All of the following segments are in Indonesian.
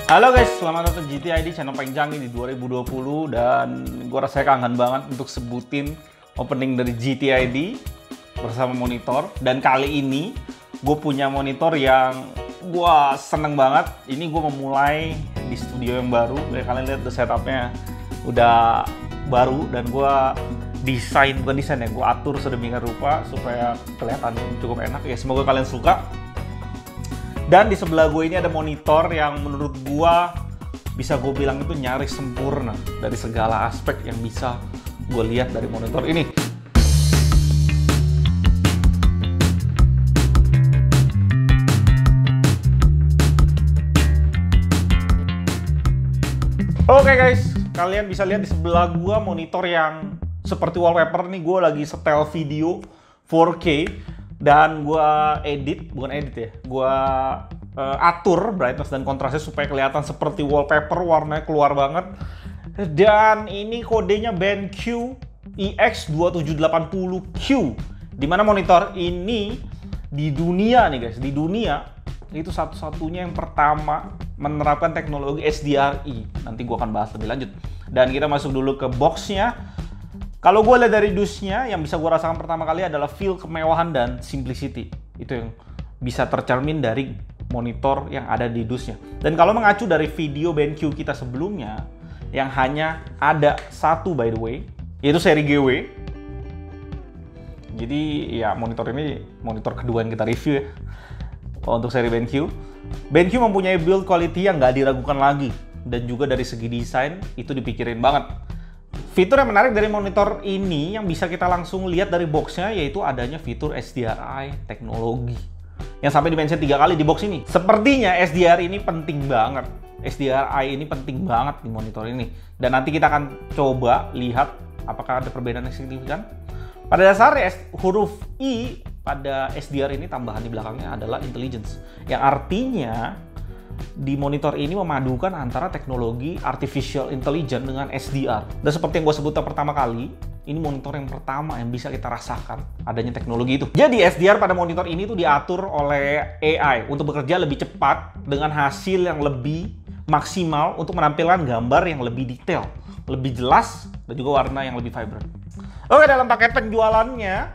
Halo guys, selamat datang di GTID channel paling canggih di 2020 dan gue rasanya kangen banget untuk sebutin opening dari GTID bersama monitor. Dan kali ini gue punya monitor yang gue seneng banget. Ini gue memulai di studio yang baru. Kayak kalian lihat setupnya udah baru dan gue bukan desain ya, gue atur sedemikian rupa supaya kelihatan cukup enak ya. Semoga kalian suka. Dan di sebelah gue ini ada monitor yang menurut gue bisa gue bilang itu nyaris sempurna dari segala aspek yang bisa gue lihat dari monitor ini. Oke guys, kalian bisa lihat di sebelah gue monitor yang seperti wallpaper nih. Gue lagi setel video 4K. Dan gue gue atur brightness dan kontrasnya supaya kelihatan seperti wallpaper, warnanya keluar banget. Dan ini kodenya BenQ EX2780Q, dimana monitor ini di dunia nih guys, di dunia itu satu-satunya yang pertama menerapkan teknologi SDRI. Nanti gue akan bahas lebih lanjut. Dan kita masuk dulu ke boxnya. Kalau gue lihat dari dusnya, yang bisa gue rasakan pertama kali adalah feel kemewahan dan simplicity. Itu yang bisa tercermin dari monitor yang ada di dusnya. Dan kalau mengacu dari video BenQ kita sebelumnya, yang hanya ada satu by the way, yaitu seri GW. Jadi ya monitor ini monitor kedua yang kita review ya. Untuk seri BenQ. BenQ mempunyai build quality yang nggak diragukan lagi. Dan juga dari segi desain, itu dipikirin banget. Fitur yang menarik dari monitor ini yang bisa kita langsung lihat dari boxnya yaitu adanya fitur SDRI teknologi yang sampai di-mention 3 kali di box ini. Sepertinya SDRI ini penting banget. SDRI ini penting banget di monitor ini. Dan nanti kita akan coba lihat apakah ada perbedaan yang signifikan. Pada dasarnya huruf I pada SDR ini tambahan di belakangnya adalah intelligence. Yang artinya di monitor ini memadukan antara teknologi artificial intelligence dengan SDR. Dan seperti yang gue sebutkan pertama kali, ini monitor yang pertama yang bisa kita rasakan adanya teknologi itu. Jadi SDR pada monitor ini tuh diatur oleh AI untuk bekerja lebih cepat dengan hasil yang lebih maksimal untuk menampilkan gambar yang lebih detail, lebih jelas, dan juga warna yang lebih vibrant. Oke, dalam paket penjualannya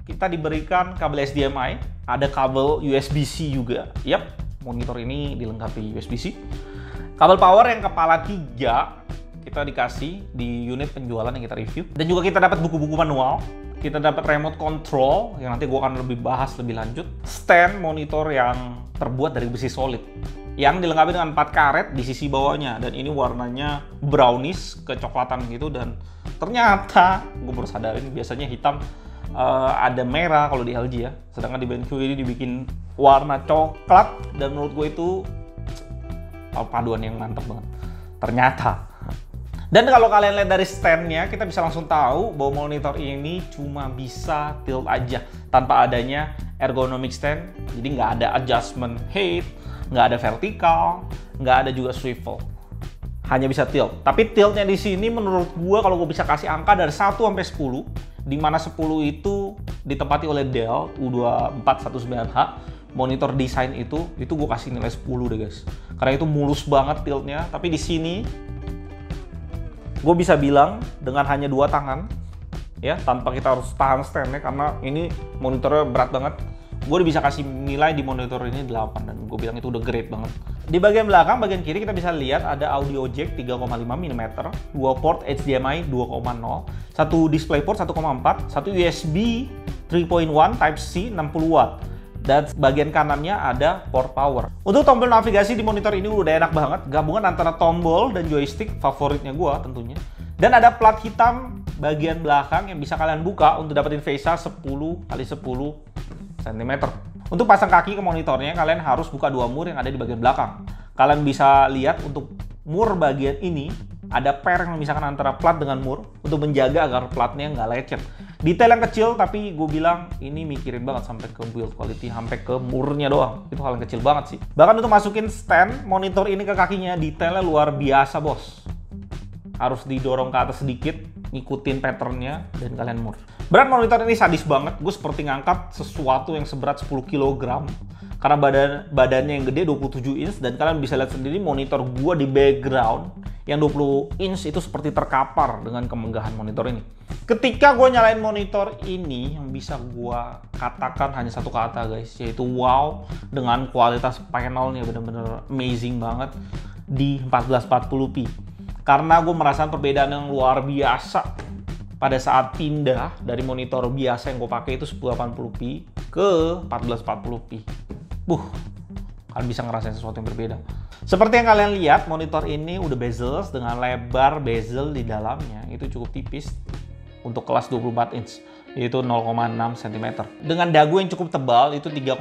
kita diberikan kabel HDMI, ada kabel USB-C juga. Yap. Monitor ini dilengkapi USB-C. Kabel power yang kepala 3 kita dikasih di unit penjualan yang kita review. Dan juga kita dapat buku-buku manual. Kita dapat remote control yang nanti gue akan lebih bahas lebih lanjut. Stand monitor yang terbuat dari besi solid yang dilengkapi dengan 4 karet di sisi bawahnya. Dan ini warnanya brownish kecoklatan gitu. Dan ternyata gue baru sadarin biasanya hitam ada merah kalau di LG ya. Sedangkan di BenQ ini dibikin warna coklat dan menurut gue itu paduan yang mantep banget ternyata. Dan kalau kalian lihat dari standnya, kita bisa langsung tahu bahwa monitor ini cuma bisa tilt aja tanpa adanya ergonomic stand. Jadi nggak ada adjustment height, nggak ada vertical, nggak ada juga swivel. Hanya bisa tilt. Tapi tiltnya di sini menurut gue kalau gue bisa kasih angka dari 1 sampai 10, di mana 10 itu ditempati oleh Dell U2419H. Monitor desain itu gue kasih nilai 10 deh guys. Karena itu mulus banget tiltnya. Tapi di sini gue bisa bilang dengan hanya 2 tangan ya, tanpa kita harus tahan standnya karena ini monitornya berat banget. Gue bisa kasih nilai di monitor ini 8 dan gue bilang itu udah great banget. Di bagian belakang, bagian kiri kita bisa lihat ada audio jack 3,5 mm, 2 port HDMI 2.0, 1 DisplayPort 1.4, 1 USB 3.1 Type-C 60 watt. Dan bagian kanannya ada port power. Untuk tombol navigasi di monitor ini udah enak banget. Gabungan antara tombol dan joystick, favoritnya gua tentunya. Dan ada plat hitam bagian belakang yang bisa kalian buka untuk dapetin VESA 10x10 cm. Untuk pasang kaki ke monitornya, kalian harus buka 2 mur yang ada di bagian belakang. Kalian bisa lihat untuk mur bagian ini, ada per yang memisahkan antara plat dengan mur untuk menjaga agar platnya nggak lecet. Detail yang kecil, tapi gue bilang ini mikirin banget sampai ke build quality, sampai ke murnya doang. Itu hal yang kecil banget sih. Bahkan untuk masukin stand monitor ini ke kakinya, detailnya luar biasa bos. Harus didorong ke atas sedikit, ngikutin patternnya, dan kalian mur. Berat monitor ini sadis banget. Gue seperti ngangkat sesuatu yang seberat 10 kg karena badannya yang gede 27 inch, dan kalian bisa lihat sendiri monitor gua di background yang 20 inch itu seperti terkapar dengan kemegahan monitor ini. Ketika gue nyalain monitor ini, yang bisa gue katakan hanya satu kata guys, yaitu wow, dengan kualitas panelnya bener-bener amazing banget di 1440p. Karena gue merasakan perbedaan yang luar biasa pada saat pindah dari monitor biasa yang gue pakai itu 1080p ke 1440p. Kalian bisa ngerasain sesuatu yang berbeda. Seperti yang kalian lihat, monitor ini udah bezels dengan lebar bezel di dalamnya itu cukup tipis untuk kelas 24 inch, yaitu 0,6 cm. Dengan dagu yang cukup tebal, itu 3,5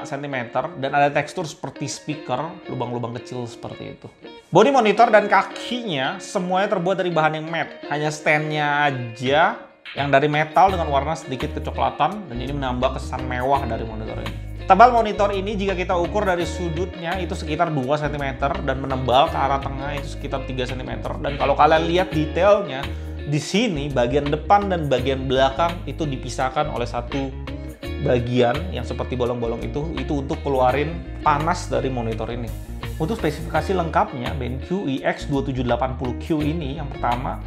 cm, dan ada tekstur seperti speaker, lubang-lubang kecil seperti itu. Bodi monitor dan kakinya semuanya terbuat dari bahan yang matte. Hanya standnya aja yang dari metal dengan warna sedikit kecoklatan, dan ini menambah kesan mewah dari monitor ini. Tebal monitor ini jika kita ukur dari sudutnya itu sekitar 2 cm, dan menebal ke arah tengah itu sekitar 3 cm. Dan kalau kalian lihat detailnya, di sini bagian depan dan bagian belakang itu dipisahkan oleh satu bagian yang seperti bolong-bolong itu untuk keluarin panas dari monitor ini. Untuk spesifikasi lengkapnya, BenQ EX2780Q ini yang pertama,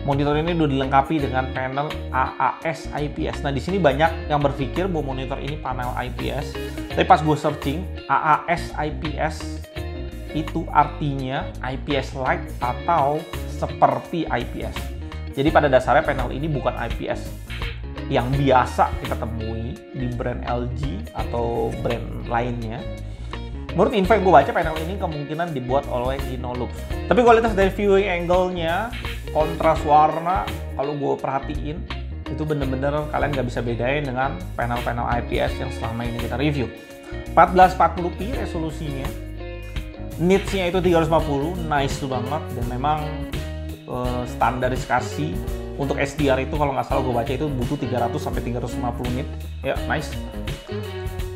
monitor ini udah dilengkapi dengan panel AAS IPS. Nah, di sini banyak yang berpikir bahwa monitor ini panel IPS. Tapi pas gue searching, AAS IPS itu artinya IPS like atau seperti IPS. Jadi pada dasarnya panel ini bukan IPS yang biasa kita temui di brand LG atau brand lainnya. Menurut info yang gue baca, panel ini kemungkinan dibuat oleh Innolux. Tapi kualitas dari viewing angle-nya, kontras warna, kalau gue perhatiin, itu bener-bener kalian nggak bisa bedain dengan panel-panel IPS yang selama ini kita review. 1440p resolusinya, nitsnya itu 350, nice banget, dan memang standarisasi untuk SDR itu kalau nggak salah gue baca itu butuh 300 sampai 350 nit, ya nice.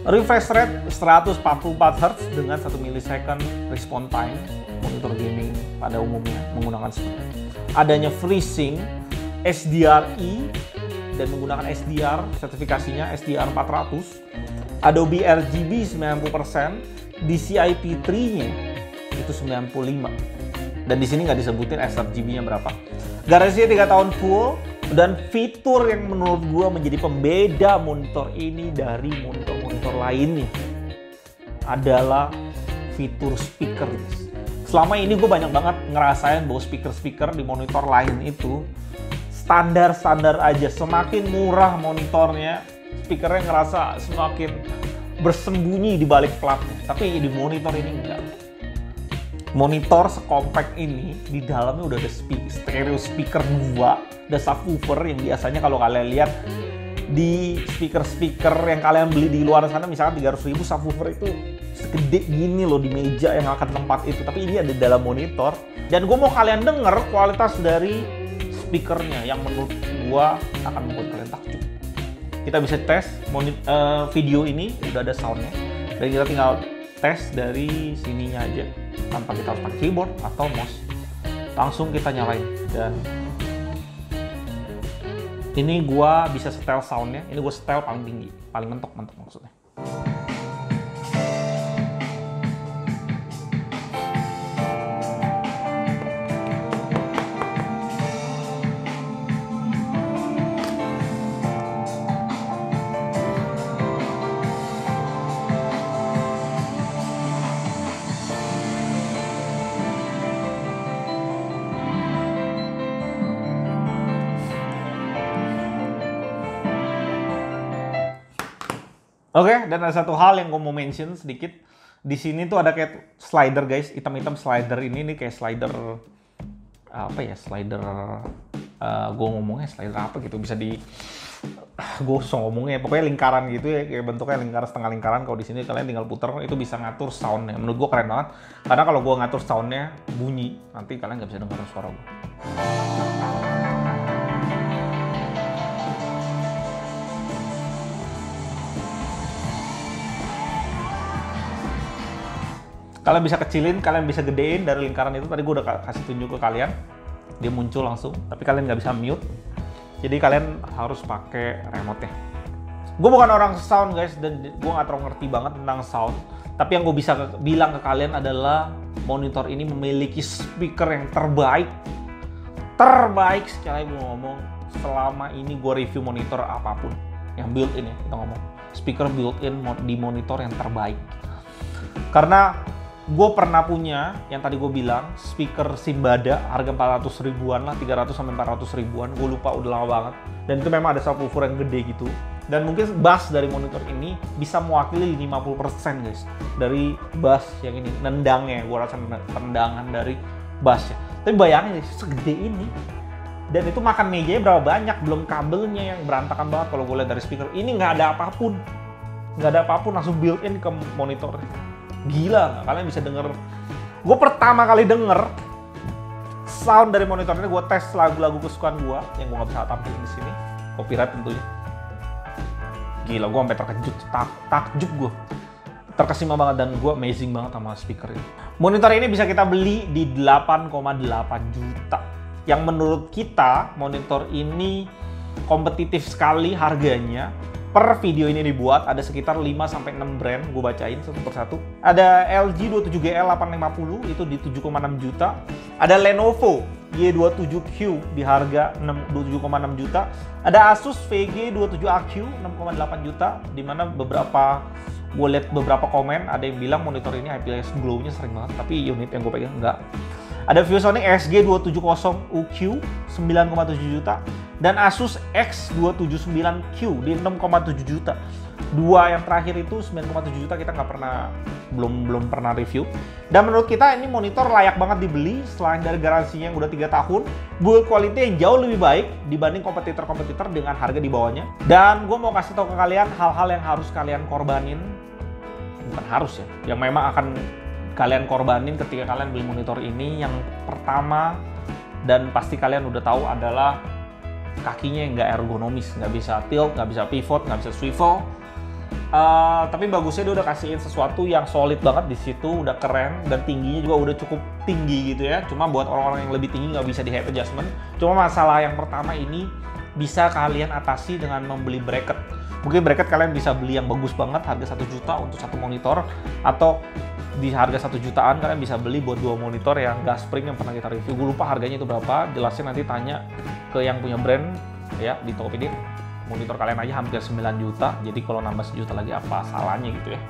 Refresh rate 144 Hz dengan 1 millisecond response time monitor gaming pada umumnya menggunakan adanya FreeSync, SDRI, dan menggunakan SDR, sertifikasinya SDR 400, Adobe RGB 90%, DCI-P3-nya itu 95%. Dan di sini nggak disebutin sRGB-nya berapa. Garansinya 3 tahun full, dan fitur yang menurut gua menjadi pembeda monitor ini dari monitor-monitor lainnya adalah fitur speaker. Selama ini gue banyak banget ngerasain bahwa speaker-speaker di monitor lain itu standar-standar aja. Semakin murah monitornya, speakernya ngerasa semakin bersembunyi di balik platnya. Tapi di monitor ini enggak. Monitor sekompak ini, di dalamnya udah ada stereo speaker 2, ada subwoofer yang biasanya kalau kalian lihat di speaker-speaker yang kalian beli di luar sana, misalkan 300.000 subwoofer itu segede gini loh di meja yang akan tempat itu. Tapi ini ada di dalam monitor, dan gue mau kalian denger kualitas dari speakernya yang menurut gue akan membuat kalian takjub. Kita bisa tes video ini, udah ada soundnya, dan kita tinggal tes dari sininya aja tanpa kita harus pakai keyboard atau mouse. Langsung kita nyalain, dan ini gua bisa setel soundnya. Ini gua setel paling tinggi, paling mentok maksudnya. Oke, dan ada satu hal yang gue mau mention sedikit. Di sini tuh ada kayak slider guys, hitam-hitam slider ini kayak slider apa ya? Slider gue ngomongnya slider apa gitu, bisa di gue ngomongnya pokoknya lingkaran gitu ya, kayak bentuknya lingkaran, setengah lingkaran. Kalau di sini kalian tinggal puter, itu bisa ngatur soundnya. Menurut gue keren banget, karena kalau gue ngatur soundnya bunyi, nanti kalian nggak bisa dengar suara gue. Kalian bisa kecilin, kalian bisa gedein dari lingkaran itu. Tadi gue udah kasih tunjuk ke kalian, dia muncul langsung. Tapi kalian nggak bisa mute, jadi kalian harus pakai remote-nya Gue bukan orang sound guys, dan gue nggak terlalu ngerti banget tentang sound. Tapi yang gue bisa bilang ke kalian adalah monitor ini memiliki speaker yang terbaik sekali gue ngomong selama ini gue review monitor apapun yang built-in ya, kita ngomong speaker built-in di monitor yang terbaik. Karena gue pernah punya yang tadi gue bilang speaker Simbada harga 400 ribuan lah, 300 sampai 400 ribuan, gue lupa udah lama banget, dan itu memang ada subwoofer yang gede gitu. Dan mungkin bass dari monitor ini bisa mewakili 50% guys dari bass yang ini, nendangnya, gue rasa tendangan dari bassnya. Tapi bayangin guys, segede ini, dan itu makan mejanya berapa banyak, belum kabelnya yang berantakan banget. Kalau gue lihat dari speaker ini nggak ada apapun, langsung built-in ke monitor. Gila nggak? Kalian bisa denger. Gue pertama kali denger sound dari monitor ini, gue tes lagu-lagu kesukaan gue yang gue nggak bisa tampilin di sini, copyright tentunya. Gila, gue sampai terkejut, takjub gue, terkesima banget, dan gue amazing banget sama speaker ini. Monitor ini bisa kita beli di 8,8 juta. Yang menurut kita monitor ini kompetitif sekali harganya. Per video ini dibuat ada sekitar 5-6 brand, gue bacain satu persatu. Ada LG 27GL 850 itu di 7,6 juta. Ada Lenovo Y27Q di harga 27,6 juta. Ada Asus VG 27AQ 6,8 juta, dimana gue lihat beberapa komen ada yang bilang monitor ini IPS glow-nya sering banget, tapi unit yang gue pegang enggak. Ada ViewSonic SG270UQ 9,7 juta dan Asus X279Q di 6,7 juta. Dua yang terakhir itu 9,7 juta kita belum pernah review. Dan menurut kita ini monitor layak banget dibeli selain dari garansinya yang udah 3 tahun, build quality yang jauh lebih baik dibanding kompetitor-kompetitor dengan harga di bawahnya. Dan gue mau kasih tahu ke kalian hal-hal yang harus kalian korbanin, bukan harus ya, yang memang akan kalian korbanin ketika kalian beli monitor ini. Yang pertama, dan pasti kalian udah tahu, adalah kakinya yang nggak ergonomis, nggak bisa tilt, nggak bisa pivot, nggak bisa swivel. Tapi bagusnya dia udah kasihin sesuatu yang solid banget di situ, udah keren, dan tingginya juga udah cukup tinggi gitu ya. Cuma buat orang-orang yang lebih tinggi nggak bisa di head adjustment. Cuma masalah yang pertama ini bisa kalian atasi dengan membeli bracket. Mungkin bracket kalian bisa beli yang bagus banget, harga 1 juta untuk satu monitor, atau di harga 1 jutaan kalian bisa beli buat 2 monitor yang gas spring yang pernah kita review. Gue lupa harganya itu berapa, jelasnya nanti tanya ke yang punya brand ya di Tokopedia. Monitor kalian aja hampir 9 juta, jadi kalau nambah 1 juta lagi apa salahnya gitu ya.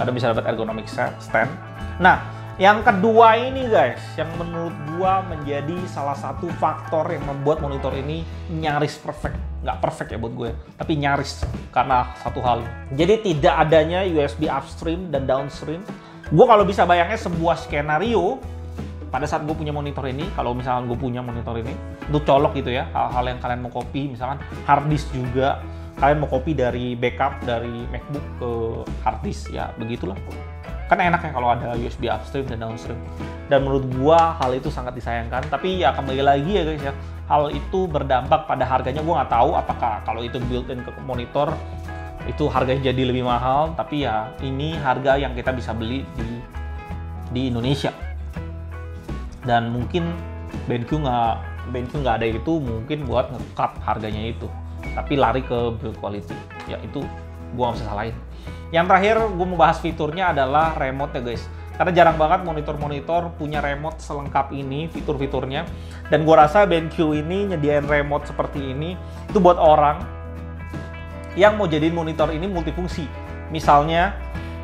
Kalian bisa dapat ergonomic stand. Nah, yang kedua ini guys, yang menurut gua menjadi salah satu faktor yang membuat monitor ini nyaris perfect. Nggak perfect ya buat gue, tapi nyaris, karena satu hal. Jadi tidak adanya USB upstream dan downstream. Gue kalau bisa bayangnya sebuah skenario pada saat gue punya monitor ini, kalau misalkan gue punya monitor ini, untuk colok gitu ya, hal-hal yang kalian mau copy, misalkan hard disk juga, kalian mau copy dari backup dari MacBook ke hard disk, ya begitulah. Kan enak ya kalau ada USB upstream dan downstream. Dan menurut gue hal itu sangat disayangkan, tapi ya kembali lagi ya guys ya, hal itu berdampak pada harganya. Gue nggak tahu apakah kalau itu built-in ke monitor, itu harganya jadi lebih mahal, tapi ya ini harga yang kita bisa beli di Indonesia. Dan mungkin BenQ nggak ada itu, mungkin buat nge-cut harganya itu, tapi lari ke build quality, ya itu gua nggak bisa salahin. Yang terakhir gue mau bahas fiturnya adalah remote ya guys, karena jarang banget monitor-monitor punya remote selengkap ini fitur-fiturnya. Dan gua rasa BenQ ini nyediain remote seperti ini itu buat orang yang mau jadiin monitor ini multifungsi, misalnya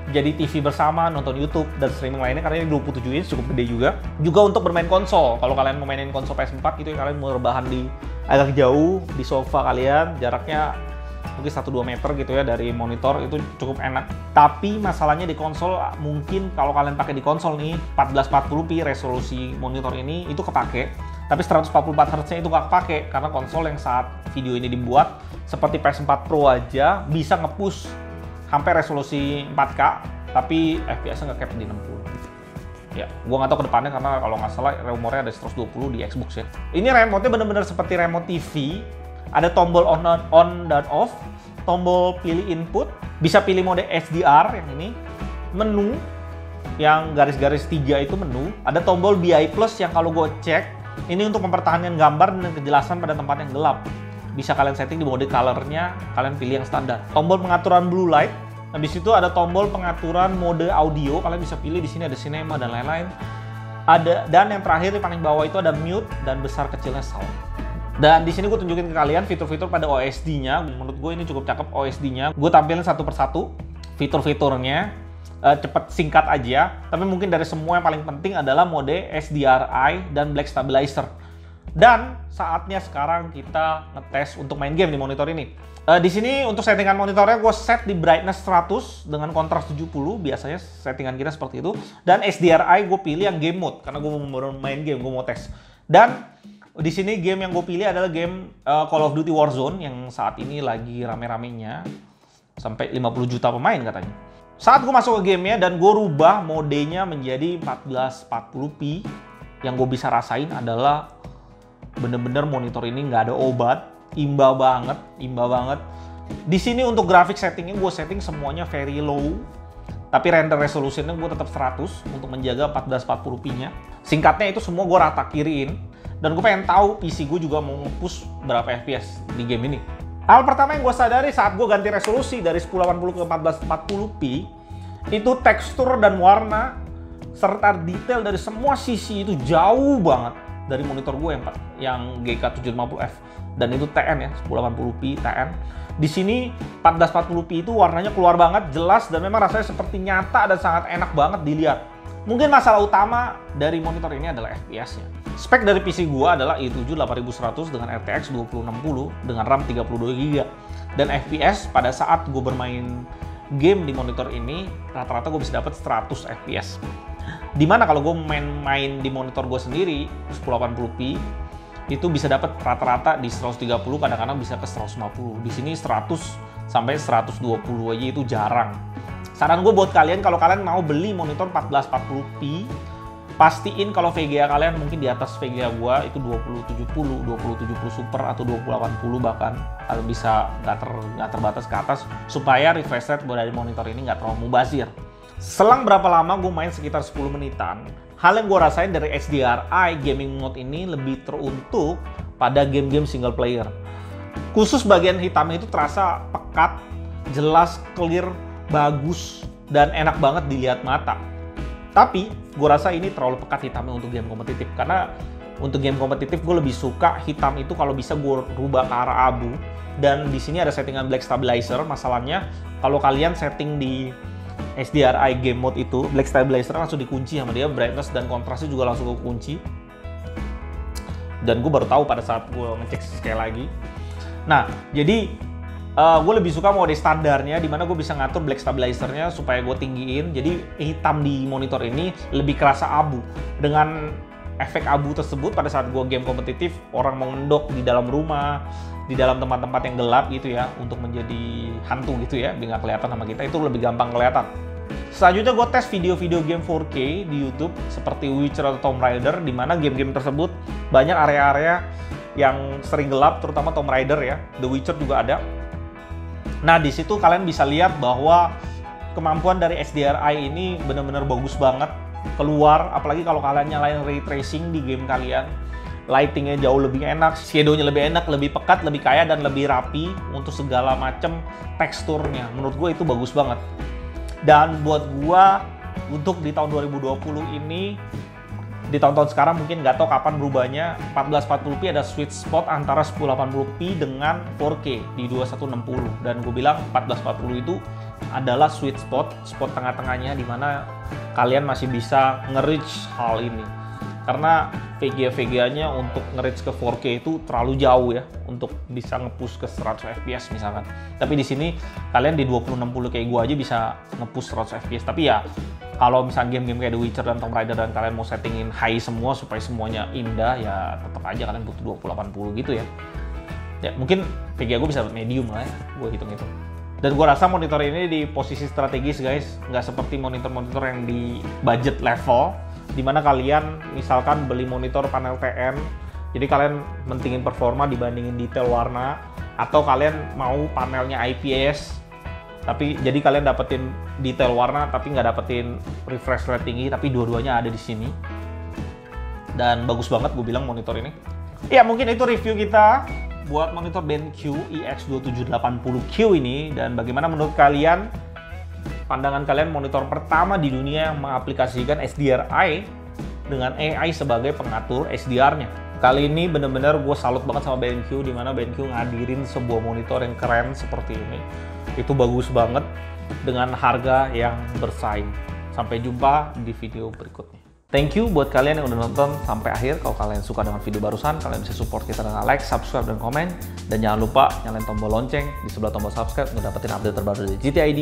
jadi TV bersama, nonton YouTube, dan streaming lainnya, karena ini 27 inch, cukup gede juga. Juga untuk bermain konsol, kalau kalian mau mainin konsol PS4 gitu ya, kalian mau rebahan di agak jauh, di sofa kalian, jaraknya mungkin 1-2 meter gitu ya dari monitor, itu cukup enak. Tapi masalahnya di konsol, mungkin kalau kalian pakai di konsol nih, 1440p resolusi monitor ini, itu kepake. Tapi 144 Hz-nya itu nggak kepake, karena konsol yang saat video ini dibuat, seperti PS4 Pro aja, bisa nge-push sampai resolusi 4K, tapi FPS-nya nge-cap di 60. Ya, gua nggak tahu ke depannya, karena kalau nggak salah rumornya ada 120 di Xbox ya. Ini remote-nya bener-bener seperti remote TV. Ada tombol on dan off, tombol pilih input, bisa pilih mode HDR yang ini, menu yang garis-garis 3 itu menu, ada tombol BI Plus yang kalau gue cek, ini untuk mempertahankan gambar dan kejelasan pada tempat yang gelap. bisa kalian setting di mode colornya, kalian pilih yang standar. Tombol pengaturan blue light, habis itu ada tombol pengaturan mode audio, kalian bisa pilih di sini ada cinema dan lain-lain. Dan yang terakhir di paling bawah itu ada mute dan besar kecilnya sound. Dan di sini gue tunjukin ke kalian fitur-fitur pada OSD-nya. Menurut gue ini cukup cakep OSD-nya. Gue tampilin satu persatu fitur-fiturnya. Cepet singkat aja. Tapi mungkin dari semua yang paling penting adalah mode SDRI dan Black Stabilizer. Dan saatnya sekarang kita ngetes untuk main game di monitor ini. Di sini untuk settingan monitornya gue set di brightness 100 dengan kontras 70. Biasanya settingan kita seperti itu. Dan SDRI gue pilih yang game mode karena gue mau main game, gue mau tes. Dan di sini game yang gue pilih adalah game Call of Duty Warzone yang saat ini lagi rame-ramenya. Sampai 50 juta pemain katanya. Saat gue masuk ke gamenya dan gue rubah modenya menjadi 1440p, yang gue bisa rasain adalah bener-bener monitor ini nggak ada obat, imba banget. Di sini untuk grafik settingnya gue setting semuanya very low, tapi render resolutionnya gue tetap 100 untuk menjaga 1440p-nya. Singkatnya itu semua gue rata kiriin, dan gue pengen tahu PC gue juga mau nge-push berapa FPS di game ini. Hal pertama yang gue sadari saat gue ganti resolusi dari 1080 ke 1440p, itu tekstur dan warna serta detail dari semua sisi itu jauh banget dari monitor gue yang GK750F, dan itu TN ya, 1080p TN. Di sini 1440p itu warnanya keluar banget, jelas, dan memang rasanya seperti nyata dan sangat enak banget dilihat. Mungkin masalah utama dari monitor ini adalah FPS-nya. Spek dari PC gua adalah i7 8100 dengan RTX 2060 dengan RAM 32GB. Dan FPS pada saat gue bermain game di monitor ini rata-rata gue bisa dapat 100 FPS. Dimana kalau gue main di monitor gue sendiri 1080p itu bisa dapat rata-rata di 130, kadang-kadang bisa ke 150. Di sini 100 sampai 120 aja itu jarang. Saran gue buat kalian, kalau kalian mau beli monitor 1440p, pastiin kalau VGA kalian mungkin di atas VGA gua itu 2070, 2070 Super atau 2080 bahkan, kalau bisa nggak terbatas ke atas, supaya refresh rate dari monitor ini nggak terlalu mubazir. Selang berapa lama gue main sekitar 10 menitan, hal yang gue rasain dari SDRI gaming mode ini lebih teruntuk pada game-game single player. Khusus bagian hitamnya itu terasa pekat, jelas, clear, bagus, dan enak banget dilihat mata. Tapi gue rasa ini terlalu pekat hitamnya untuk game kompetitif, karena untuk game kompetitif gue lebih suka hitam itu kalau bisa gue rubah ke arah abu. Dan di sini ada settingan Black Stabilizer. Masalahnya kalau kalian setting di SDRI game mode itu, Black Stabilizer langsung dikunci sama dia, brightness dan kontrasnya juga langsung kunci. Dan gue baru tahu pada saat gue ngecek sekali lagi. Nah, jadi gue lebih suka mode standarnya, dimana gue bisa ngatur Black Stabilizer-nya supaya gue tinggiin. Jadi hitam di monitor ini lebih kerasa abu. Dengan efek abu tersebut pada saat gue game kompetitif, orang mau ngendok di dalam rumah, di dalam tempat-tempat yang gelap gitu ya, untuk menjadi hantu gitu ya, biar nggak kelihatan sama kita, itu lebih gampang kelihatan. Selanjutnya gue tes video-video game 4K di YouTube seperti Witcher atau Tomb Raider, dimana game-game tersebut banyak area-area yang sering gelap, terutama Tomb Raider ya, The Witcher juga ada. Nah, di situ kalian bisa lihat bahwa kemampuan dari SDRI ini benar-benar bagus banget keluar, apalagi kalau kalian nyalain ray tracing di game kalian. Lightingnya jauh lebih enak, shadownya lebih enak, lebih pekat, lebih kaya, dan lebih rapi untuk segala macam teksturnya. Menurut gue itu bagus banget. Dan buat gue, untuk di tahun 2020 ini, di tahun-tahun sekarang mungkin nggak tahu kapan berubahnya, 1440p ada sweet spot antara 1080p dengan 4K di 2160. Dan gue bilang 1440 itu adalah sweet spot tengah-tengahnya, di mana kalian masih bisa nge-reach hal ini. Karena VGA-nya untuk nge-reach ke 4K itu terlalu jauh ya, untuk bisa nge-push ke 100 FPS misalkan. Tapi di sini kalian di 2060 kayak gue aja bisa nge-push 100 FPS. Tapi ya kalau misalnya game-game kayak The Witcher dan Tomb Raider dan kalian mau settingin high semua supaya semuanya indah, ya tetap aja kalian butuh 2080 gitu ya. Ya mungkin VGA gue bisa medium lah ya, gue hitung-hitung. Dan gue rasa monitor ini di posisi strategis guys, nggak seperti monitor-monitor yang di budget level, dimana kalian misalkan beli monitor panel TN, jadi kalian mentingin performa dibandingin detail warna, atau kalian mau panelnya IPS, tapi jadi kalian dapetin detail warna tapi nggak dapetin refresh rate tinggi, tapi dua-duanya ada di sini. Dan bagus banget gue bilang monitor ini. Ya mungkin itu review kita buat monitor BenQ EX2780Q ini, dan bagaimana menurut kalian, pandangan kalian monitor pertama di dunia yang mengaplikasikan SDRI dengan AI sebagai pengatur SDR-nya. Kali ini bener-bener gue salut banget sama BenQ, dimana BenQ ngadirin sebuah monitor yang keren seperti ini. Itu bagus banget dengan harga yang bersaing. Sampai jumpa di video berikutnya. Thank you buat kalian yang udah nonton sampai akhir. Kalau kalian suka dengan video barusan, kalian bisa support kita dengan like, subscribe, dan komen. Dan jangan lupa nyalain tombol lonceng di sebelah tombol subscribe untuk dapetin update terbaru dari GTID.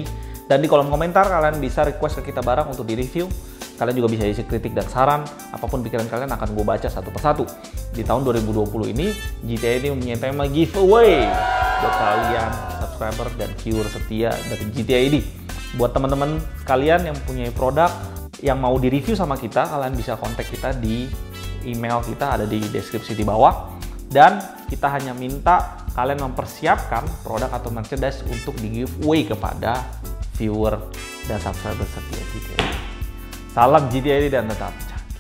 Dan di kolom komentar kalian bisa request ke kita barang untuk di-review. Kalian juga bisa isi kritik dan saran. Apapun pikiran kalian akan gue baca satu persatu. Di tahun 2020 ini, GTID mempunyai tema giveaway buat kalian subscriber dan viewer setia dari GTID. Buat teman-teman kalian yang punya produk yang mau di-review sama kita, kalian bisa kontak kita di email kita, ada di deskripsi di bawah. Dan kita hanya minta kalian mempersiapkan produk atau merchandise untuk di-giveaway kepada viewer dan subscriber setia GTID. Salam GTID dan tetap canggih.